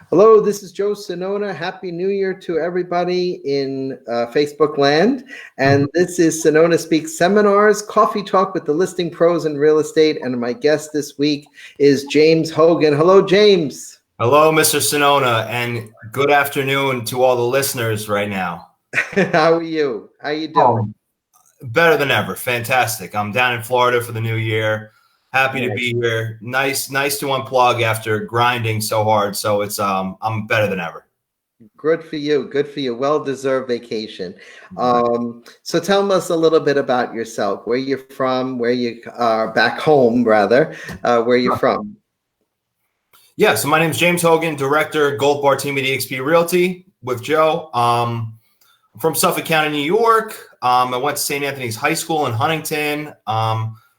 Hello, this is Joe Sonona. Happy New Year to everybody in Facebook land. And this is Sonona Speaks Seminars, Coffee Talk with the Listing Pros in Real Estate. And my guest this week is James Hogan. Hello, James. Hello, Mr. Sonona, and good afternoon to all the listeners right now. How are you? How you doing? Better than ever. Fantastic. I'm down in Florida for the new year. Happy to be here. Nice to unplug after grinding so hard. So it's I'm better than ever. Good for you. Good for you. Well-deserved vacation. So tell us a little bit about yourself, where you're from, where you are back home, rather, where you're from. Yeah, so my name is James Hogan, Director, Gold Bar Team at eXp Realty with Joe. I'm from Suffolk County, New York. I went to St. Anthony's High School in Huntington.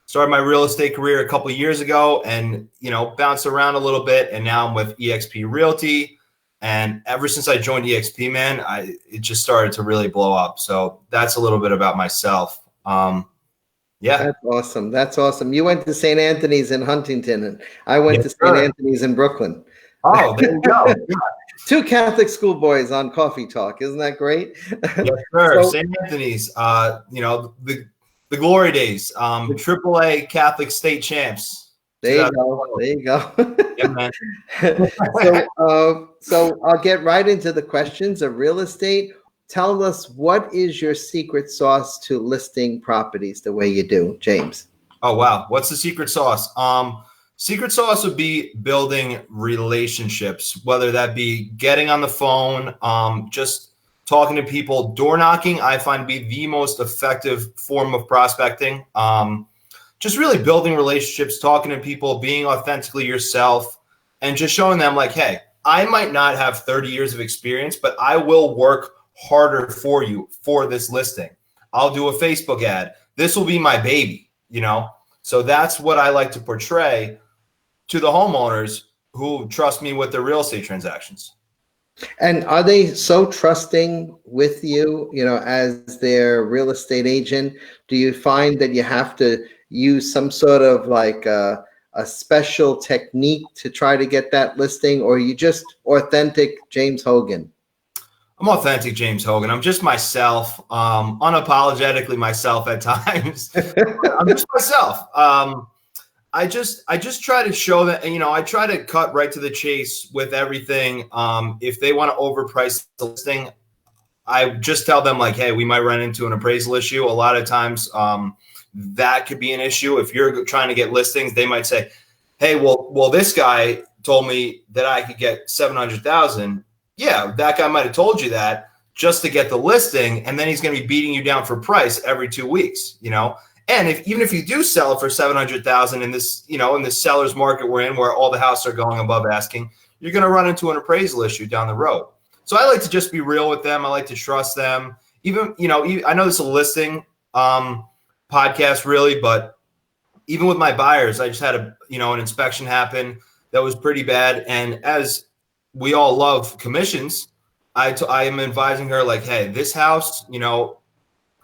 Started my real estate career a couple of years ago and, bounced around a little bit. And now I'm with eXp Realty. And ever since I joined eXp, man, it just started to really blow up. So that's a little bit about myself. Yeah. That's awesome. That's awesome. You went to St. Anthony's in Huntington, and I went to St. Anthony's in Brooklyn. Oh, there you go. Yeah. Two Catholic schoolboys on Coffee Talk. Isn't that great? Yes, sir. St. Anthony's, the glory days, AAA Catholic state champs. There you go. There you go. Yeah, man. So I'll get right into the questions of real estate. Tell us, what is your secret sauce to listing properties the way you do, James? Oh, wow. What's the secret sauce? Secret sauce would be building relationships, whether that be getting on the phone, just talking to people. Door knocking, I find to be the most effective form of prospecting. Just really building relationships, talking to people, being authentically yourself, and just showing them like, hey, I might not have 30 years of experience, but I will work harder for you for this listing. I'll do a Facebook ad. This will be my baby, So that's what I like to portray to the homeowners who trust me with their real estate transactions. And are they so trusting with you, as their real estate agent? Do you find that you have to use some sort of like a special technique to try to get that listing, or are you just authentic James Hogan? I'm authentic James Hogan. I'm just myself, unapologetically myself at times. I'm just myself. I just try to show that, I try to cut right to the chase with everything. If they want to overprice the listing, I just tell them like, hey, we might run into an appraisal issue. A lot of times that could be an issue. If you're trying to get listings, they might say, hey, well, this guy told me that I could get 700,000. Yeah, that guy might have told you that just to get the listing, and then he's going to be beating you down for price every 2 weeks, And even if you do sell it for 700,000 in this, in the seller's market we're in, where all the houses are going above asking, you're going to run into an appraisal issue down the road. So I like to just be real with them. I like to trust them. Even, I know this is a listing podcast, really, but even with my buyers, I just had an inspection happen that was pretty bad, and as we all love commissions, I am advising her like, hey, this house,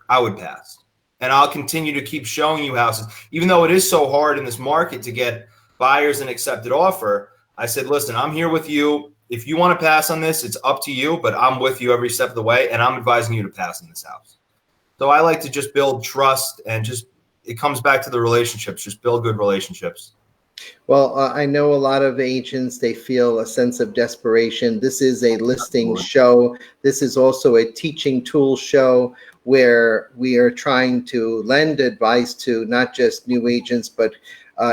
I would pass. And I'll continue to keep showing you houses. Even though it is so hard in this market to get buyers an accepted offer, I said, listen, I'm here with you. If you want to pass on this, it's up to you, but I'm with you every step of the way, and I'm advising you to pass on this house. So I like to just build trust, and it comes back to the relationships. Just build good relationships. Well, I know a lot of agents, they feel a sense of desperation. This is a listing show. This is also a teaching tool show where we are trying to lend advice to not just new agents, but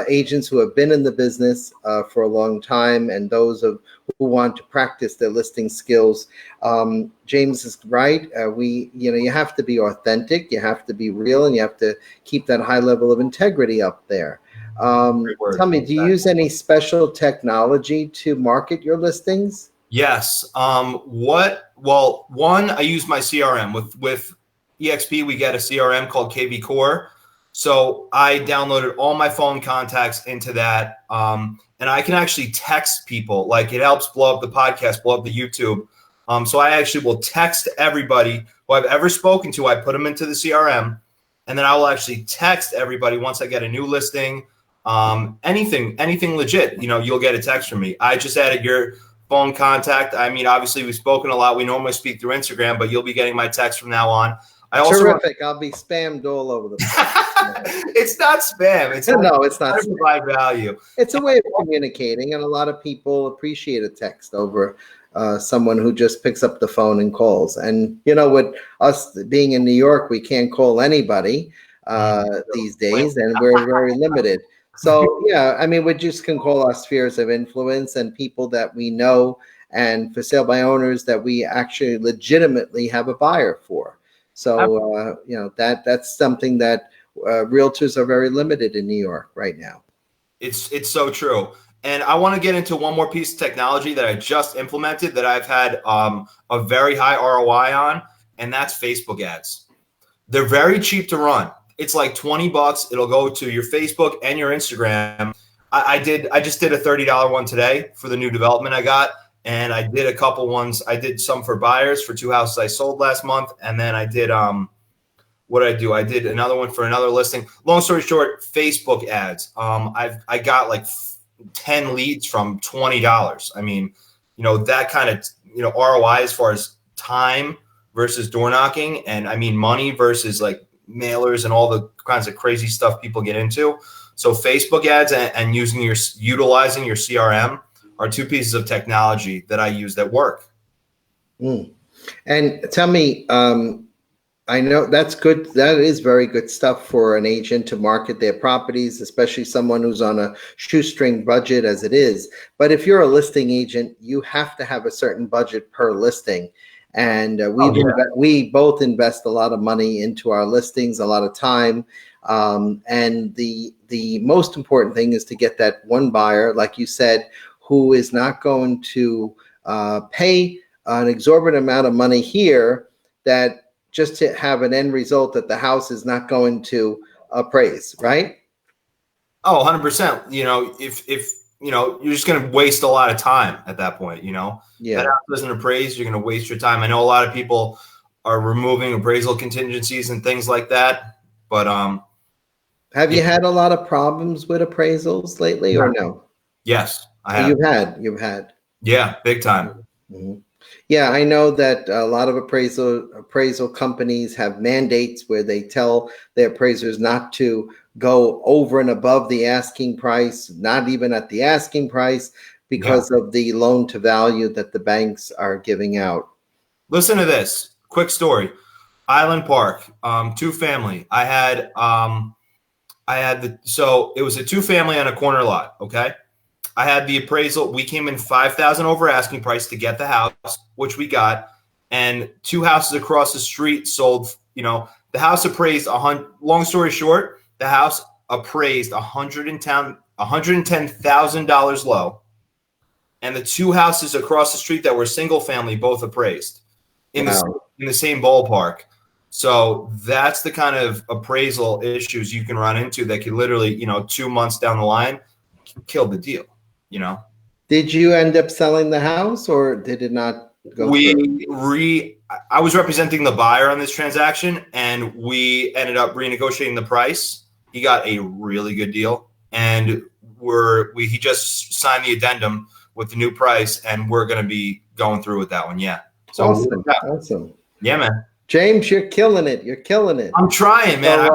agents who have been in the business for a long time, and those who want to practice their listing skills. James is right. You have to be authentic, you have to be real, and you have to keep that high level of integrity up there. Tell me, do you use any special technology to market your listings? Yes. One, I use my CRM. With eXp, we get a CRM called KV Core. So I downloaded all my phone contacts into that. And I can actually text people. Like, it helps blow up the podcast, blow up the YouTube. So I actually will text everybody who I've ever spoken to. I put them into the CRM, and then I will actually text everybody once I get a new listing. Anything legit, you'll get a text from me. I just added your phone contact. I mean, obviously we've spoken a lot. We normally speak through Instagram, but you'll be getting my text from now on. I also Terrific. I'll be spammed all over the place. It's not spam. It's No, it's not. Provide value. It's a way of communicating, and a lot of people appreciate a text over someone who just picks up the phone and calls. And with us being in New York, we can't call anybody these days, and we're very limited. So yeah, I mean, we just can call our spheres of influence and people that we know, and for sale by owners that we actually legitimately have a buyer for. So that's something that realtors are very limited in New York right now. It's so true. And I want to get into one more piece of technology that I just implemented that I've had a very high ROI on, and that's Facebook ads. They're very cheap to run. It's like $20. It'll go to your Facebook and your Instagram. I just did a $30 one today for the new development I got. And I did a couple ones. I did some for buyers for 2 houses I sold last month. And then I did, what did I do? I did another one for another listing. Long story short, Facebook ads. I got like 10 leads from $20. I mean, that kind of, ROI as far as time versus door knocking. And I mean, money versus like mailers and all the kinds of crazy stuff people get into. So Facebook ads and utilizing your CRM are two pieces of technology that I use that work. And tell me, I know that's good. That is very good stuff for an agent to market their properties, especially someone who's on a shoestring budget as it is. But if you're a listing agent, you have to have a certain budget per listing. And we both invest a lot of money into our listings, a lot of time. And the most important thing is to get that one buyer, like you said, who is not going to pay an exorbitant amount of money here, that just to have an end result that the house is not going to appraise, right? Oh, 100%. If you're just going to waste a lot of time at that point, Yeah. That house doesn't appraise, you're going to waste your time. I know a lot of people are removing appraisal contingencies and things like that, but have you had a lot of problems with appraisals lately or no? Yes, I have. You've had. Yeah, big time. Mm-hmm. Yeah, I know that a lot of appraisal companies have mandates where they tell their appraisers not to go over and above the asking price, not even at the asking price, because of the loan to value that the banks are giving out. Listen to this quick story. Island Park, 2-family. So it was a 2-family on a corner lot. Okay. I had the appraisal. We came in $5,000 over asking price to get the house, which we got, and 2 houses across the street sold. The house appraised long story short, the house appraised $110,000 low, and the 2 houses across the street that were single family both appraised in the same ballpark. So that's the kind of appraisal issues you can run into that could literally, 2 months down the line, kill the deal. Did you end up selling the house, or did it not go through? I was representing the buyer on this transaction, and we ended up renegotiating the price. He got a really good deal, and he just signed the addendum with the new price, and we're going to be going through with that one. Yeah. So Awesome. Yeah, man. James, you're killing it. You're killing it. I'm trying, man. I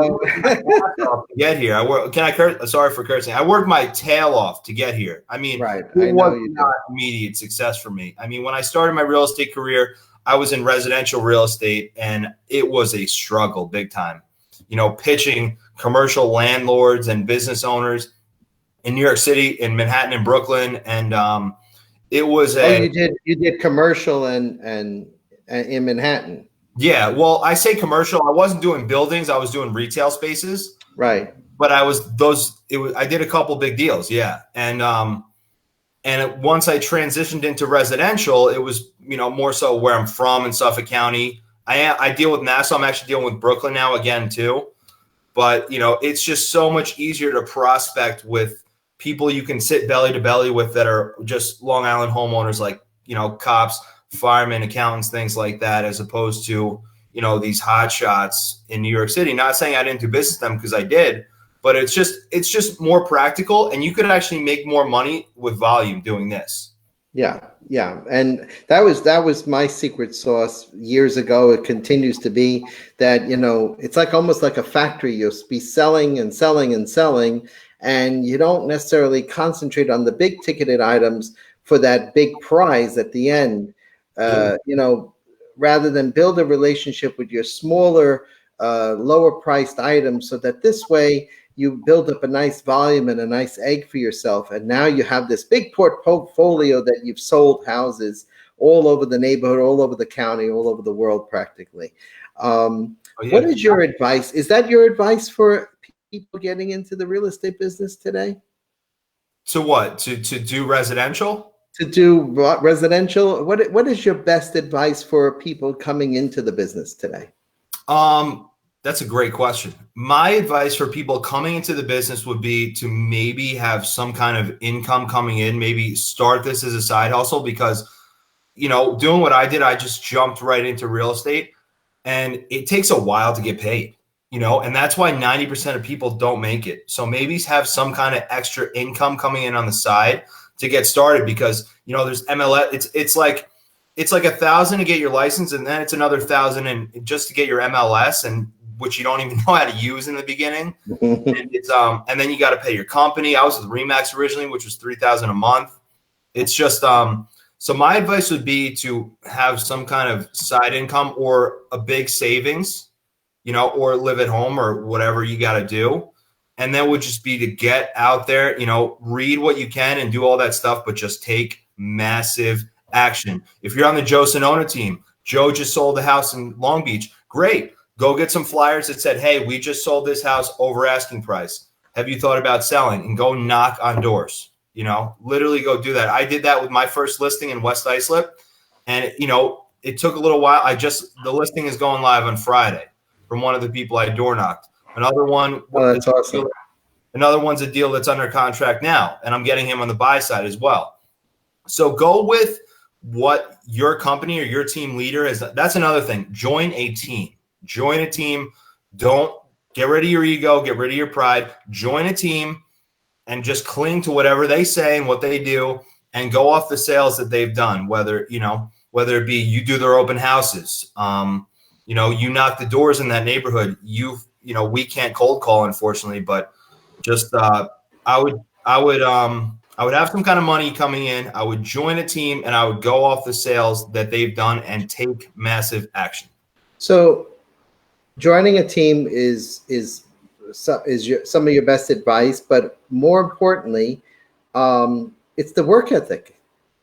to get here. Can I curse? Sorry for cursing. I worked my tail off to get here. I mean, right. It was not immediate success for me. I mean, when I started my real estate career, I was in residential real estate, and it was a struggle big time. Pitching commercial landlords and business owners in New York City, in Manhattan and Brooklyn, and it was you did commercial and in Manhattan. Yeah, well, I say commercial. I wasn't doing buildings. I was doing retail spaces. Right. But I did a couple big deals. Yeah. And once I transitioned into residential, it was, more so where I'm from in Suffolk County. I deal with Nassau. I'm actually dealing with Brooklyn now again too. But, it's just so much easier to prospect with people you can sit belly to belly with that are just Long Island homeowners, like, cops, firemen, accountants, things like that, as opposed to, these hot shots in New York City. Not saying I didn't do business with them, because I did, but it's just more practical, and you could actually make more money with volume doing this. Yeah, yeah, and that was my secret sauce years ago. It continues to be that, it's like almost like a factory. You'll be selling and selling and selling, and you don't necessarily concentrate on the big ticketed items for that big prize at the end. Yeah. Rather than build a relationship with your smaller, lower priced items, so that this way you build up a nice volume and a nice egg for yourself. And now you have this big portfolio that you've sold houses all over the neighborhood, all over the county, all over the world practically. Oh, What yeah. is your advice? Is that your advice for people getting into the real estate business today? So what? To do residential? To do residential? What is your best advice for people coming into the business today? That's a great question. My advice for people coming into the business would be to maybe have some kind of income coming in, maybe start this as a side hustle, because, doing what I did, I just jumped right into real estate, and it takes a while to get paid, and that's why 90% of people don't make it. So maybe have some kind of extra income coming in on the side to get started, because, there's MLS. It's like 1,000 to get your license, and then it's another 1,000 and just to get your MLS, and which you don't even know how to use in the beginning. And then you got to pay your company. I was with Remax originally, which was $3,000 a month. It's just so my advice would be to have some kind of side income or a big savings, or live at home or whatever you got to do. And then would just be to get out there, read what you can and do all that stuff, but just take massive action. If you're on the Joe Sonona team, Joe just sold a house in Long Beach. Great. Go get some flyers that said, hey, we just sold this house over asking price. Have you thought about selling? And go knock on doors. Literally go do that. I did that with my first listing in West Islip. And, it took a little while. The listing is going live on Friday from one of the people I door knocked. Another one. Oh, that's awesome. Another one's a deal that's under contract now, and I'm getting him on the buy side as well. So go with what your company or your team leader is. That's another thing. Join a team. Join a team. Don't get rid of your ego. Get rid of your pride. Join a team and just cling to whatever they say and what they do, and go off the sales that they've done. Whether it be you do their open houses, you knock the doors in that neighborhood. We can't cold call, unfortunately, but just I would have some kind of money coming in. I would join a team, and I would go off the sales that they've done and take massive action. So joining a team is some of your best advice, but more importantly, it's the work ethic.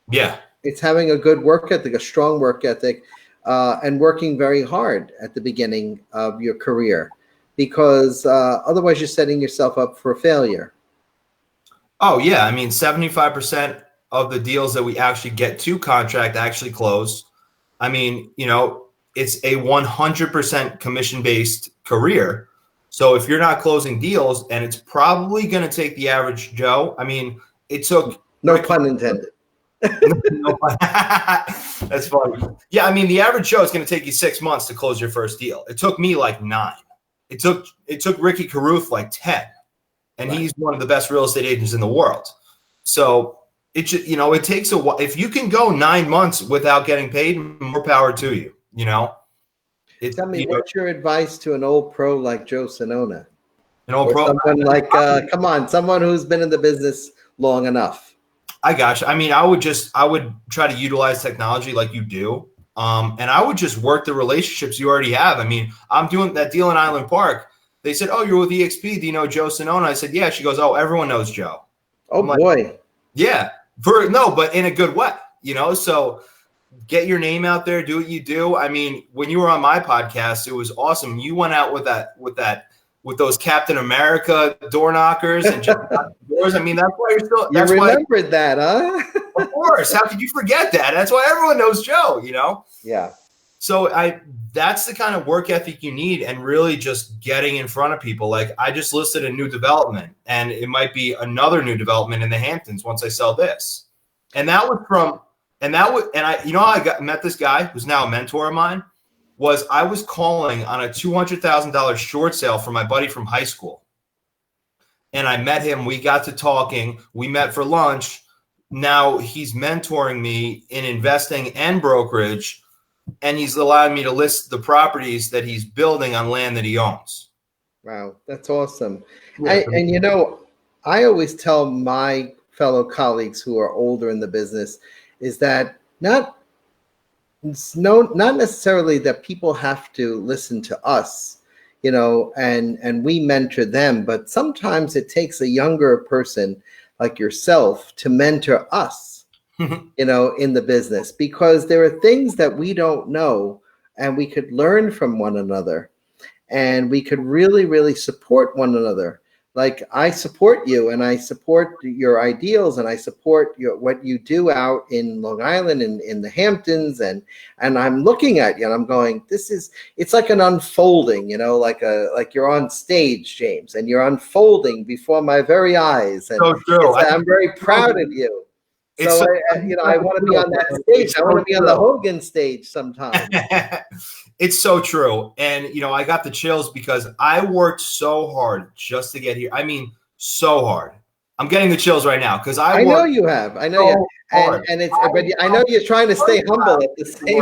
Yeah. It's having a good work ethic, a strong work ethic, and working very hard at the beginning of your career, because otherwise you're setting yourself up for failure. Oh, yeah. I mean, 75% of the deals that we actually get to contract actually close. I mean, it's a 100% commission-based career. So if you're not closing deals, and it's probably going to take the average Joe, I mean, it took... No pun intended. That's funny. Yeah, I mean, the average Joe is going to take you 6 months to close your first deal. It took me like 9. It took Ricky Caruth like 10. And He's one of the best real estate agents in the world. So it takes a while. If you can go 9 months without getting paid, more power to you. Tell me, what's your advice to an old pro like Joe Sonona? An old pro, someone like, someone who's been in the business long enough. I got you. I mean, I would try to utilize technology like you do, and I would just work the relationships you already have. I mean, I'm doing that deal in Island Park. They said, "Oh, you're with EXP. Do you know Joe Sonona?" I said, "Yeah." She goes, "Oh, everyone knows Joe." Oh, boy. Yeah. But in a good way, So get your name out there. Do what you do. I mean, when you were on my podcast, it was awesome. You went out with those Captain America door knockers and just doors. I mean, that's why you're still. You remembered that, huh? Of course. How could you forget that? That's why everyone knows Joe. Yeah. So that's the kind of work ethic you need, and really just getting in front of people. Like, I just listed a new development, and it might be another new development in the Hamptons once I sell this. And I met this guy who's now a mentor of mine. I was calling on a $200,000 short sale for my buddy from high school. And I met him. We got to talking. We met for lunch. now he's mentoring me in investing and brokerage, and he's allowing me to list the properties that he's building on land that he owns. Wow, that's awesome. Yeah. And you know, I always tell my fellow colleagues who are older in the business is that not necessarily that people have to listen to us, you know, and we mentor them, but sometimes it takes a younger person like yourself to mentor us, you know, in the business, because there are things that we don't know and we could learn from one another, and we could really, really support one another. Like, I support you, and I support your ideals, and I support what you do out in Long Island and in the Hamptons, and I'm looking at you and I'm going, it's like an unfolding, you know, like you're on stage, James, and you're unfolding before my very eyes. And So true. I'm very proud of you. So, I want to be on that stage. I want to be on the Hogan stage sometime. It's so true. And, you know, I got the chills because I worked so hard just to get here. I mean, so hard. I'm getting the chills right now because I know you have. I know you have. And it's, but I know you're trying to stay humble at the same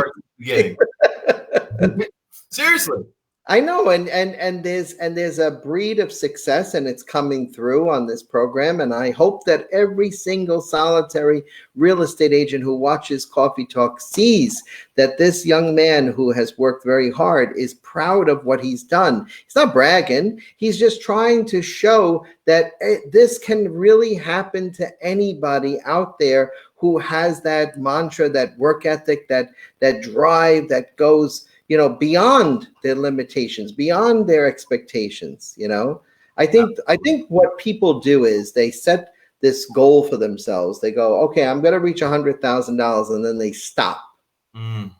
time. Seriously. I know, and there's a breed of success, and it's coming through on this program. And I hope that every single solitary real estate agent who watches Coffee Talk sees that this young man who has worked very hard is proud of what he's done. He's not bragging. He's just trying to show that this can really happen to anybody out there who has that mantra, that work ethic, that drive that goes, you know, beyond their limitations, beyond their expectations. You know, I think what people do is they set this goal for themselves. They go, okay, I'm going to reach $100,000, and then they stop. You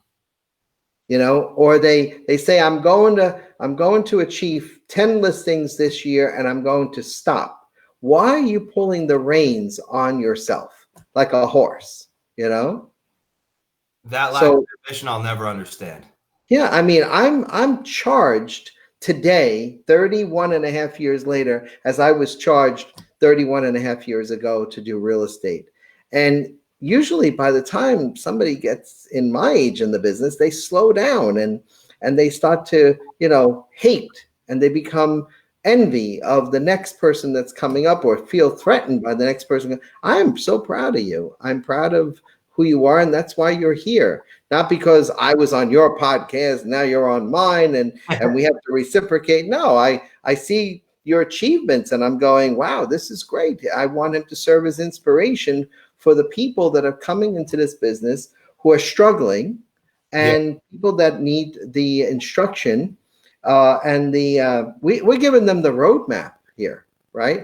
know, or they say, I'm going to achieve 10 listings this year, and I'm going to stop. Why are you pulling the reins on yourself like a horse? You know, that lack of ambition I'll never understand. Yeah, I mean, I'm charged today, 31 and a half years later, as I was charged 31 and a half years ago to do real estate. And usually by the time somebody gets in my age in the business, they slow down and they start to, you know, hate, and they become envy of the next person that's coming up, or feel threatened by the next person. I am so proud of you. I'm proud of who you are, and that's why you're here. Not because I was on your podcast, now you're on mine, and we have to reciprocate. No, I see your achievements, and I'm going, wow, this is great. I want him to serve as inspiration for the people that are coming into this business who are struggling, and people that need the instruction, and we're giving them the roadmap here, right?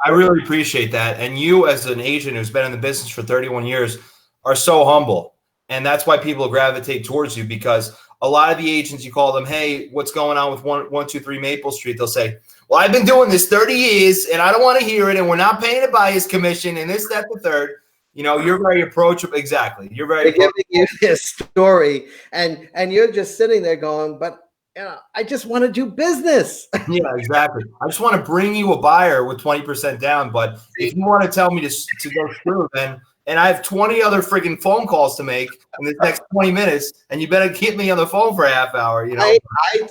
I really appreciate that. And you, as an agent who's been in the business for 31 years, are so humble. And that's why people gravitate towards you, because a lot of the agents, you call them, hey, what's going on with 123 Maple Street? They'll say, well, I've been doing this 30 years and I don't want to hear it. And we're not paying a buyer's commission and this, that, the third. You know, you're very approachable. Exactly. You're very giving you this story, and you're just sitting there going, but you know, I just want to do business. Yeah, exactly. I just want to bring you a buyer with 20% down. But if you want to tell me to go through, then, and I have 20 other freaking phone calls to make in the next 20 minutes, and you better keep me on the phone for a half hour. You know, I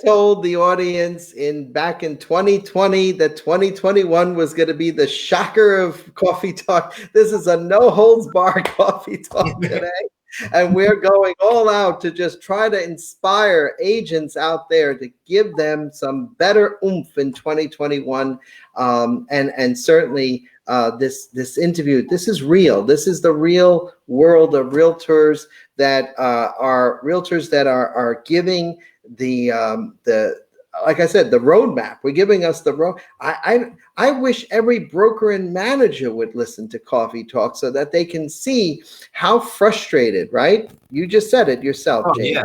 told the audience back in 2020 that 2021 was going to be the shocker of Coffee Talk. This is a no holds bar Coffee Talk today. And we're going all out to just try to inspire agents out there to give them some better oomph in 2021. And certainly this interview, this is real. This is the real world of realtors that are giving the like I said, the roadmap. We're giving us the road. I wish every broker and manager would listen to Coffee Talk so that they can see how frustrated, right? You just said it yourself, James. Yeah.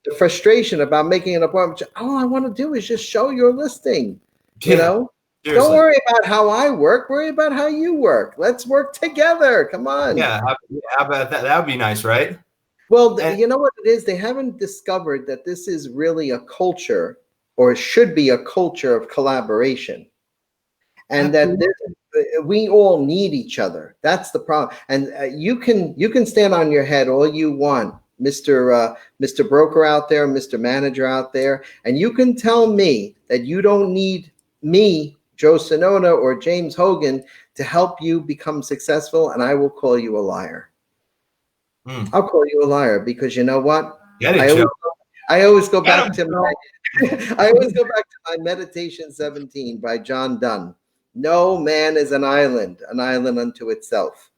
The frustration about making an appointment. All I want to do is just show your listing. You know, seriously. Don't worry about how I work. Worry about how you work. Let's work together. Come on. Yeah. How about that? That would be nice, right? Well, you know what it is? They haven't discovered that this is really a culture, or it should be a culture of collaboration. And that we all need each other. That's the problem. And you can stand on your head all you want, Mr. Broker out there, Mr. Manager out there, and you can tell me that you don't need me, Joe Sonota or James Hogan, to help you become successful, and I will call you a liar. I'll call you a liar, because you know what? Get it, Joe. I always go back to my I always go back to my Meditation 17 by John Donne. No man is an island unto itself.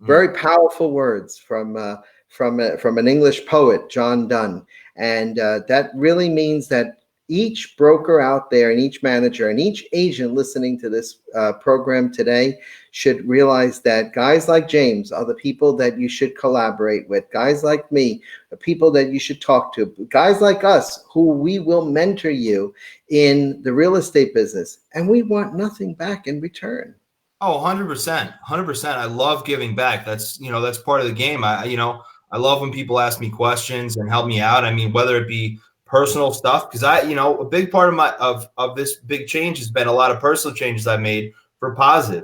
Very powerful words from an English poet, John Donne, and that really means that each broker out there and each manager and each agent listening to this program today should realize that guys like James are the people that you should collaborate with. Guys like me are people that you should talk to. Guys like us, who we will mentor you in the real estate business, and we want nothing back in return. Oh, 100%. 100%. I love giving back. That's part of the game. I love when people ask me questions and help me out. I mean, whether it be personal stuff, because a big part of this big change has been a lot of personal changes I've made for positive,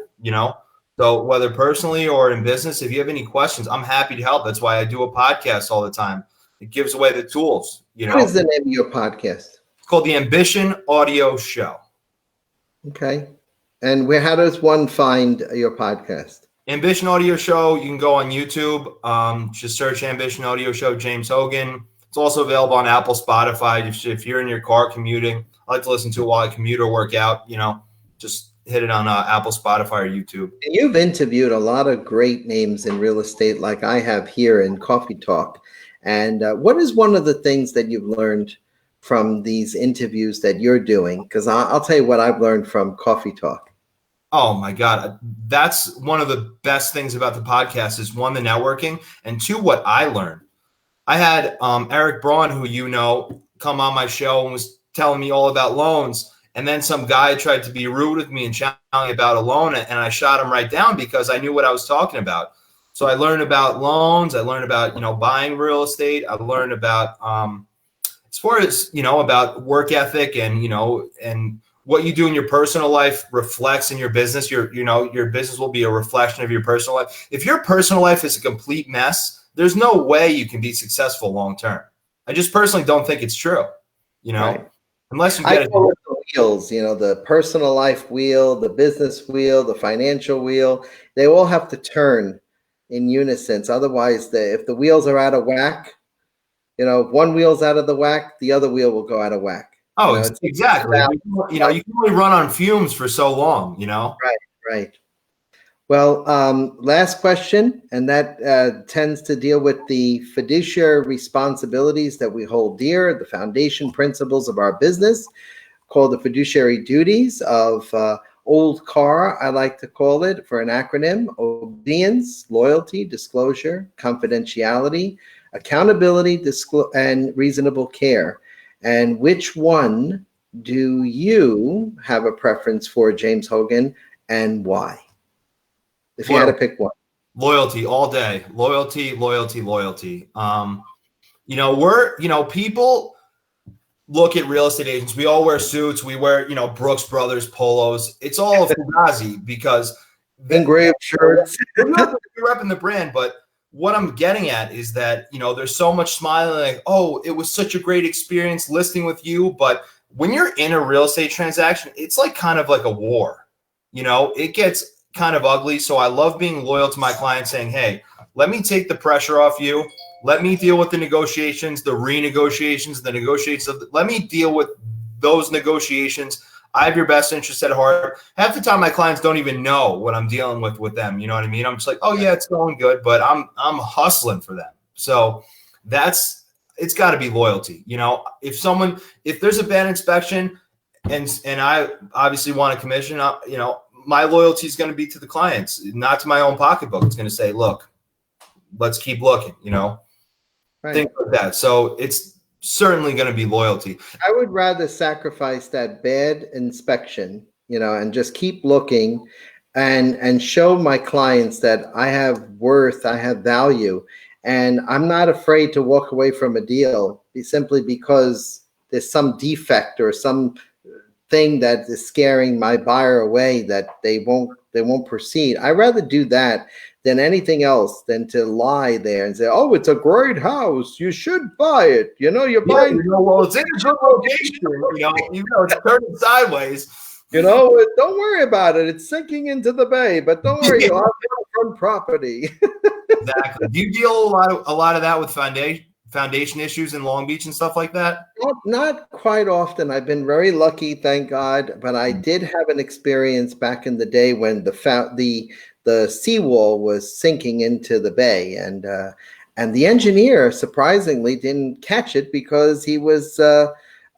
so whether personally or in business, if you have any questions, I'm happy to help. That's why I do a podcast all the time. It gives away the tools, What is the name of your podcast? It's called the Ambition Audio Show. Okay. And how does one find your podcast? Ambition Audio Show. You can go on YouTube. Just search Ambition Audio Show, James Hogan. It's also available on Apple, Spotify. If you're in your car commuting, I like to listen to it while I commute or work out. Just hit it on Apple, Spotify, or YouTube. And you've interviewed a lot of great names in real estate, like I have here in Coffee Talk. And what is one of the things that you've learned from these interviews that you're doing? Because I'll tell you what I've learned from Coffee Talk. Oh my God. That's one of the best things about the podcast is, one, the networking, and two, what I learned. I had Eric Braun, who come on my show and was telling me all about loans. And then some guy tried to be rude with me and telling me about a loan, and I shot him right down because I knew what I was talking about. So I learned about loans. I learned about, buying real estate. I learned about, as far as, about work ethic and, and what you do in your personal life reflects in your business. Your business will be a reflection of your personal life. If your personal life is a complete mess, there's no way you can be successful long-term. I just personally don't think it's true, Right. Unless you get it. The wheels, the personal life wheel, the business wheel, the financial wheel, they all have to in unison. Otherwise, if the wheels are out of whack, if one wheel's out of the whack, the other wheel will go out of whack. Oh, exactly. You can only run on fumes for so long, Right. Well, last question, and that tends to deal with the fiduciary responsibilities that we hold dear, the foundation principles of our business, called the fiduciary duties of Old Car, I like to call it, for an acronym: obedience, loyalty, disclosure, confidentiality, accountability, and reasonable care. And which one do you have a preference for, James Hogan, and why? If you had to pick one. Loyalty all day. Loyalty. People look at real estate agents. We all wear suits. We wear, Brooks Brothers polos. It's all fugazi because engraved shirts. We're repping the brand, but what I'm getting at is that, there's so much smiling, like, oh, it was such a great experience listing with you. But when you're in a real estate transaction, it's like kind of like a war. It gets kind of ugly. So I love being loyal to my clients, saying, hey, let me take the pressure off you. Let me deal with the negotiations, the renegotiations, the negotiations. Let me deal with those negotiations. I have your best interest at heart. Half the time, my clients don't even know what I'm dealing with them. You know what I mean? I'm just like, oh yeah, it's going good, but I'm hustling for them. So it's got to be loyalty. If there's a bad inspection, and I obviously want a commission, my loyalty is going to be to the clients, not to my own pocketbook. It's going to say, look, let's keep looking, Right. Things like that. So it's certainly going to be loyalty. I would rather sacrifice that bad inspection, and just keep looking and show my clients that I have worth, I have value, and I'm not afraid to walk away from a deal simply because there's some defect or some thing that is scaring my buyer away that they won't won't proceed. I'd rather do that than anything else than to lie there and say, "Oh, it's a great house. You should buy it. You know, you're buying." Well, it's in a good location. It's turning sideways. Don't worry about it. It's sinking into the bay, but don't worry, you'll have front property. Exactly. Do you deal a lot of that with foundation issues in Long Beach and stuff like that? Not quite often. I've been very lucky, thank God. But I did have an experience back in the day when the seawall was sinking into the bay, and the engineer surprisingly didn't catch it because he was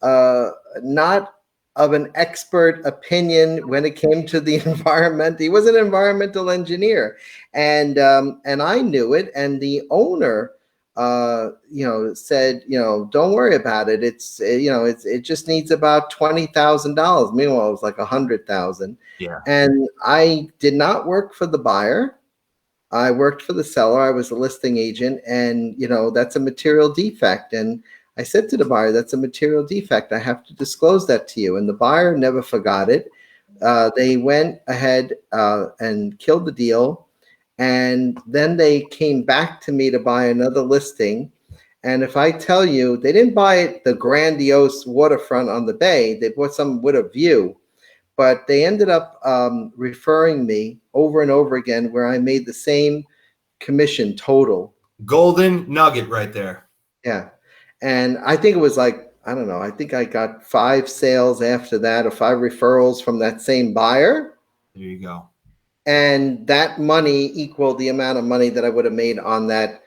not of an expert opinion when it came to the environment. He was an environmental engineer, and I knew it. And the owner, said, don't worry about it. It just needs about $20,000. Meanwhile, it was like $100,000. Yeah. And I did not work for the buyer. I worked for the seller. I was a listing agent, and that's a material defect. And I said to the buyer, "That's a material defect. I have to disclose that to you." And the buyer never forgot it. They went ahead and killed the deal. And then they came back to me to buy another listing. And if I tell you, they didn't buy it the grandiose waterfront on the bay. They bought some with a view. But they ended up referring me over and over again, where I made the same commission total. Golden nugget right there. Yeah. And I think it was like, I don't know, I think I got 5 sales after that, or 5 referrals from that same buyer. There you go. And that money equaled the amount of money that I would have made on that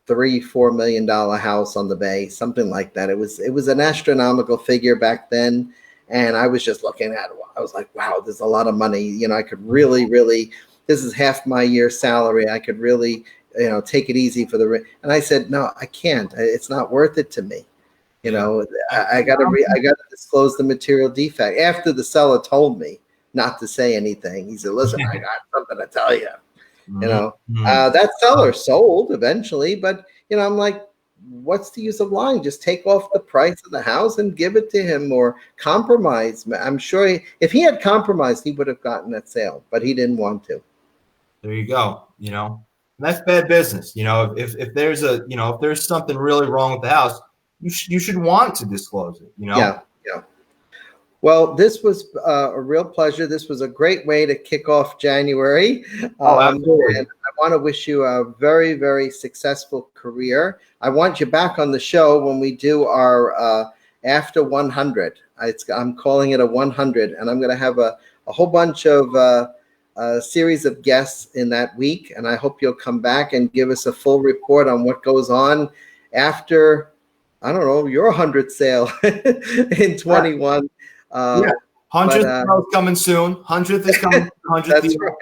$3-4 million house on the bay, something like that. It was an astronomical figure back then. And I was just looking at it. I was like, wow, there's a lot of money. I could really, this is half my year's salary. I could really, take it easy for the, and I said, no, I can't. It's not worth it to me. I got to disclose the material defect after the seller told me not to say anything. He said, "Listen, I got something to tell you." That seller sold eventually, but I'm like, what's the use of lying? Just take off the price of the house and give it to him, or compromise. I'm sure if he had compromised, he would have gotten that sale, but he didn't want to. There you go. That's bad business. If there's something really wrong with the house, you should want to disclose it. Yeah. Well, this was a real pleasure. This was a great way to kick off January. Absolutely. And I want to wish you a very, very successful career. I want you back on the show when we do our after 100. I'm calling it a 100, and I'm going to have a whole bunch of a series of guests in that week. And I hope you'll come back and give us a full report on what goes on after, I don't know, your 100th sale in 21. 100th is coming soon. 100th is coming. 100th. That's right.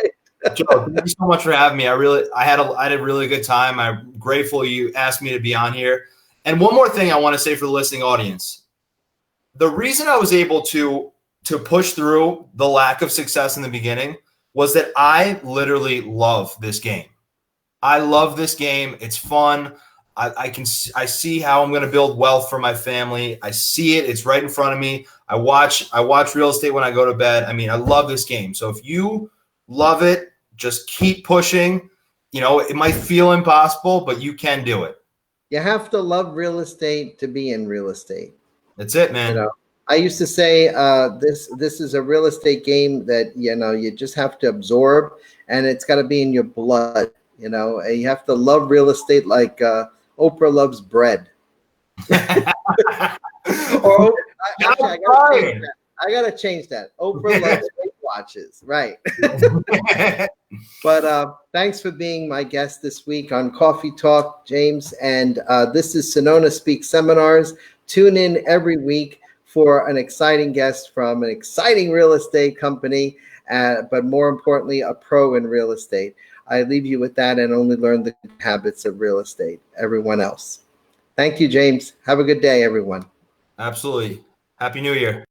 Joe, thank you so much for having me. I had a really good time. I'm grateful you asked me to be on here. And one more thing I want to say for the listening audience. The reason I was able to push through the lack of success in the beginning was that I literally love this game. I love this game. It's fun. I see how I'm going to build wealth for my family. I see it. It's right in front of me. I watch real estate when I go to bed. I mean, I love this game. So if you love it, just keep pushing. It might feel impossible, but you can do it. You have to love real estate to be in real estate. That's it, man. I used to say this is a real estate game that you just have to absorb, and it's got to be in your blood. And you have to love real estate like Oprah loves bread. Or I gotta change that. Oprah loves Weight Watchers, right? But thanks for being my guest this week on Coffee Talk, James. And this is Sonona Speak Seminars. Tune in every week for an exciting guest from an exciting real estate company, but more importantly, a pro in real estate. I leave you with that, and only learn the habits of real estate. Everyone else. Thank you, James. Have a good day, everyone. Absolutely. Happy New Year.